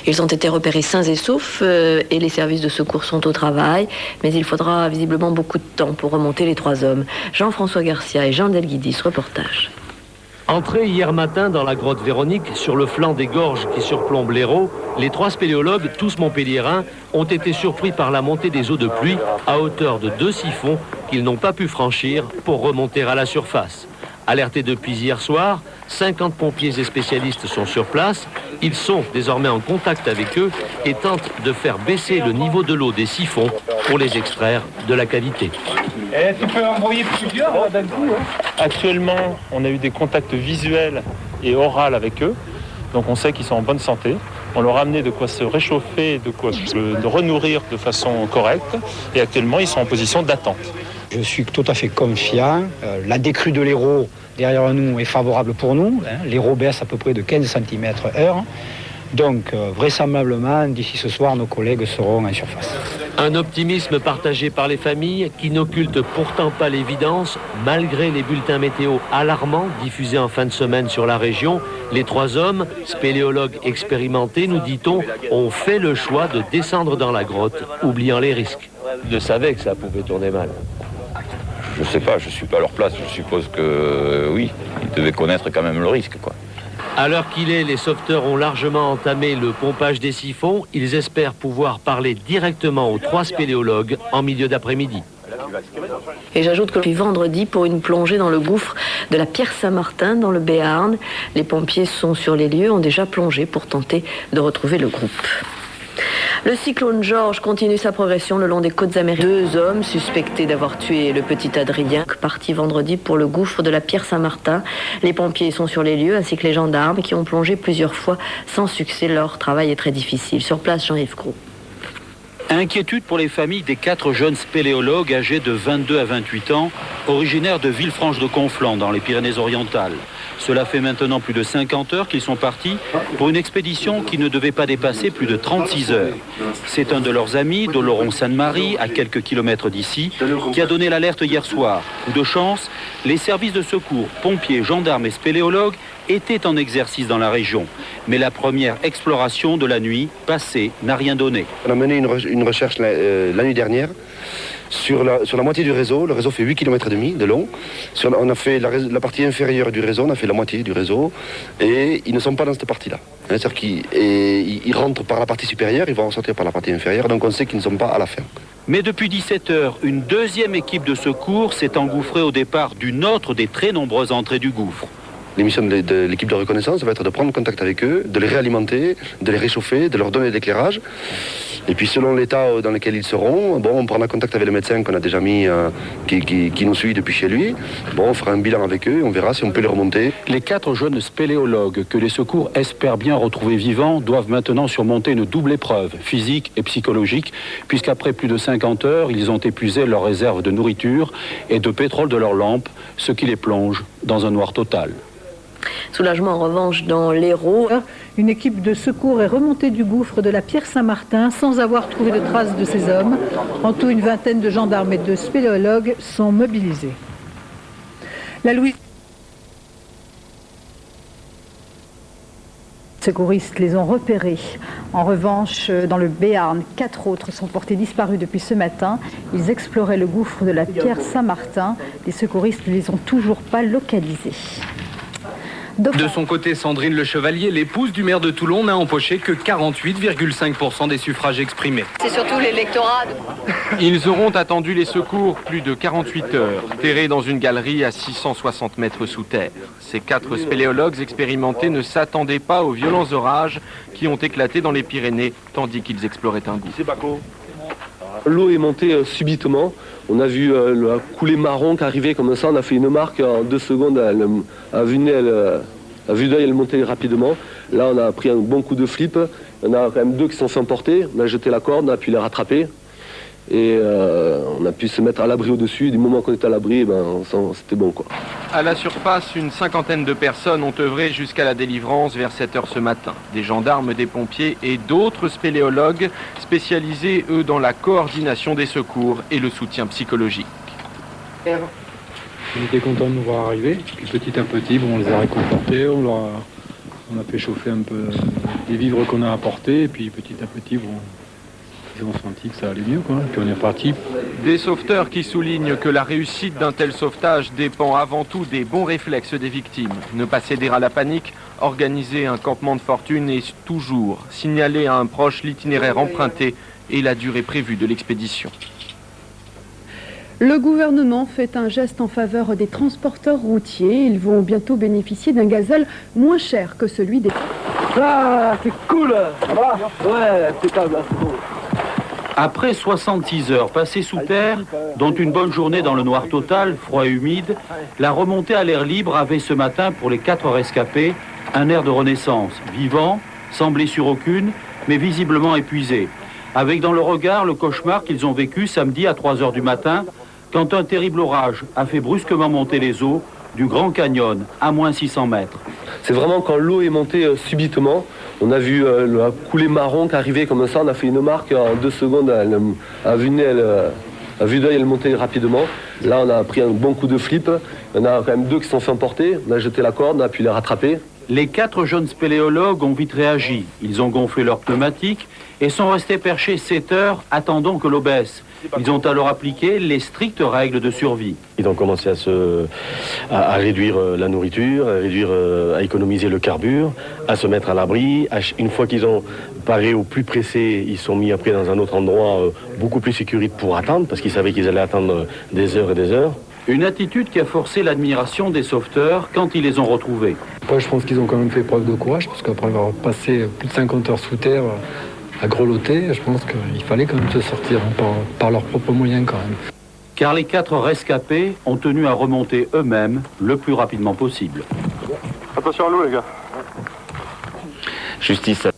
Ils ont été repérés sains et saufs et les services de secours sont au travail, mais il faudra visiblement beaucoup de temps pour remonter les 3 hommes. Jean-François Garcia et Jean Delguidis, reportage. Entrés hier matin dans la grotte Véronique, sur le flanc des gorges qui surplombent l'Hérault, les 3 spéléologues, tous montpelliérains, ont été surpris par la montée des eaux de pluie à hauteur de 2 siphons qu'ils n'ont pas pu franchir pour remonter à la surface. Alertés depuis hier soir, 50 pompiers et spécialistes sont sur place. Ils sont désormais en contact avec eux et tentent de faire baisser le niveau de l'eau des siphons pour les extraire de la cavité. Tu peux envoyer plusieurs d'un coup, hein. Actuellement, on a eu des contacts visuels et oraux avec eux, donc on sait qu'ils sont en bonne santé. On leur a amené de quoi se réchauffer, de quoi de renourrir de façon correcte, et actuellement ils sont en position d'attente. Je suis tout à fait confiant. La décrue de l'Hérault derrière nous est favorable pour nous. L'Hérault baisse à peu près de 15 cm/h. Donc, vraisemblablement, d'ici ce soir, nos collègues seront en surface. Un optimisme partagé par les familles qui n'occultent pourtant pas l'évidence. Malgré les bulletins météo alarmants diffusés en fin de semaine sur la région, les 3 hommes, spéléologues expérimentés, nous dit-on, ont fait le choix de descendre dans la grotte, oubliant les risques. Ils savaient que ça pouvait tourner mal. Je ne sais pas, je ne suis pas à leur place. Je suppose que oui, ils devaient connaître quand même le risque, quoi. À l'heure qu'il est, les sauveteurs ont largement entamé le pompage des siphons. Ils espèrent pouvoir parler directement aux 3 spéléologues en milieu d'après-midi. Et j'ajoute que depuis vendredi, pour une plongée dans le gouffre de la Pierre Saint-Martin, dans le Béarn, les pompiers sont sur les lieux, ont déjà plongé pour tenter de retrouver le groupe. Le cyclone Georges continue sa progression le long des côtes américaines. 2 hommes suspectés d'avoir tué le petit Adrien, parti vendredi pour le gouffre de la Pierre Saint-Martin. Les pompiers sont sur les lieux, ainsi que les gendarmes qui ont plongé plusieurs fois sans succès. Leur travail est très difficile. Sur place, Jean-Yves Gros. Inquiétude pour les familles des 4 jeunes spéléologues âgés de 22 à 28 ans, originaires de Villefranche-de-Conflans, dans les Pyrénées-Orientales. Cela fait maintenant plus de 50 heures qu'ils sont partis pour une expédition qui ne devait pas dépasser plus de 36 heures. C'est un de leurs amis, d'Oloron-Sainte-Marie, à quelques kilomètres d'ici, qui a donné l'alerte hier soir. Coup de chance, les services de secours, pompiers, gendarmes et spéléologues étaient en exercice dans la région. Mais la première exploration de la nuit passée n'a rien donné. On a mené une recherche la nuit dernière sur la moitié du réseau. Le réseau fait 8,5 km de long. On a fait la partie inférieure du réseau, on a fait la moitié du réseau, et ils ne sont pas dans cette partie-là. C'est-à-dire qu'ils rentrent par la partie supérieure, ils vont ressortir par la partie inférieure, donc on sait qu'ils ne sont pas à la fin. Mais depuis 17 heures, une deuxième équipe de secours s'est engouffrée au départ d'une autre des très nombreuses entrées du gouffre. L'émission de l'équipe de reconnaissance va être de prendre contact avec eux, de les réalimenter, de les réchauffer, de leur donner de l'éclairage. Et puis selon l'état dans lequel ils seront, on prendra contact avec le médecin qu'on a déjà mis, qui nous suit depuis chez lui. On fera un bilan avec eux, on verra si on peut les remonter. Les 4 jeunes spéléologues que les secours espèrent bien retrouver vivants doivent maintenant surmonter une double épreuve, physique et psychologique, puisqu'après plus de 50 heures, ils ont épuisé leurs réserves de nourriture et de pétrole de leurs lampes, ce qui les plonge dans un noir total. Soulagement en revanche dans l'Hérault. Une équipe de secours est remontée du gouffre de la Pierre Saint-Martin sans avoir trouvé de traces de ces hommes. En tout, une vingtaine de gendarmes et de spéléologues sont mobilisés. La Louise. Les secouristes les ont repérés. En revanche, dans le Béarn, 4 autres sont portés disparus depuis ce matin. Ils exploraient le gouffre de la Pierre Saint-Martin. Les secouristes ne les ont toujours pas localisés. De son côté, Sandrine Le Chevalier, l'épouse du maire de Toulon, n'a empoché que 48,5% des suffrages exprimés. C'est surtout l'électorat. Ils auront attendu les secours plus de 48 heures, terrés dans une galerie à 660 mètres sous terre. Ces 4 spéléologues expérimentés ne s'attendaient pas aux violents orages qui ont éclaté dans les Pyrénées, tandis qu'ils exploraient un gouffre. L'eau est montée subitement. On a vu la coulée marron qui arrivait comme ça. On a fait une marque en 2 secondes. À vue d'œil, elle montait rapidement. Là, on a pris un bon coup de flip. Il y en a quand même 2 qui se sont fait emporter. On a jeté la corde, on a pu les rattraper. Et on a pu se mettre à l'abri au-dessus. Du moment qu'on était à l'abri, c'était bon, quoi. À la surface, une 50aine de personnes ont œuvré jusqu'à la délivrance vers 7 heures ce matin. Des gendarmes, des pompiers et d'autres spéléologues spécialisés, eux, dans la coordination des secours et le soutien psychologique. On était contents de nous voir arriver. Puis petit à petit, on les a réconfortés, on a fait chauffer un peu des vivres qu'on a apportés, et puis petit à petit, bon, ils ont senti que ça allait mieux, quoi. Puis on est parti. Des sauveteurs qui soulignent que la réussite d'un tel sauvetage dépend avant tout des bons réflexes des victimes. Ne pas céder à la panique, organiser un campement de fortune et toujours signaler à un proche l'itinéraire emprunté et la durée prévue de l'expédition. Le gouvernement fait un geste en faveur des transporteurs routiers. Ils vont bientôt bénéficier d'un gazole moins cher que celui des... Ah, c'est cool! Ça va? Ouais, impeccable. Après 66 heures passées sous terre, dont une bonne journée dans le noir total, froid et humide, la remontée à l'air libre avait ce matin pour les 4 rescapés un air de renaissance, vivant, sans blessure aucune, mais visiblement épuisé, avec dans le regard le cauchemar qu'ils ont vécu samedi à 3 heures du matin, quand un terrible orage a fait brusquement monter les eaux du Grand Canyon à moins 600 mètres. C'est vraiment quand l'eau est montée subitement, on a vu la coulée marron qui arrivait comme ça, on a fait une marque en 2 secondes, à vue d'œil elle montait rapidement. Là on a pris un bon coup de flip, il y en a quand même 2 qui se sont fait emporter, on a jeté la corde, on a pu les rattraper. Les 4 jeunes spéléologues ont vite réagi. Ils ont gonflé leurs pneumatiques et sont restés perchés 7 heures, attendant que l'eau baisse. Ils ont alors appliqué les strictes règles de survie. Ils ont commencé à réduire la nourriture, à économiser le carburant, à se mettre à l'abri. Une fois qu'ils ont paré au plus pressé, ils sont mis après dans un autre endroit beaucoup plus sécuritaire pour attendre, parce qu'ils savaient qu'ils allaient attendre des heures et des heures. Une attitude qui a forcé l'admiration des sauveteurs quand ils les ont retrouvés. Moi, je pense qu'ils ont quand même fait preuve de courage, parce qu'après avoir passé plus de 50 heures sous terre à grelotter, je pense qu'il fallait quand même se sortir par leurs propres moyens quand même. Car les 4 rescapés ont tenu à remonter eux-mêmes le plus rapidement possible. Attention à l'eau les gars. Justice.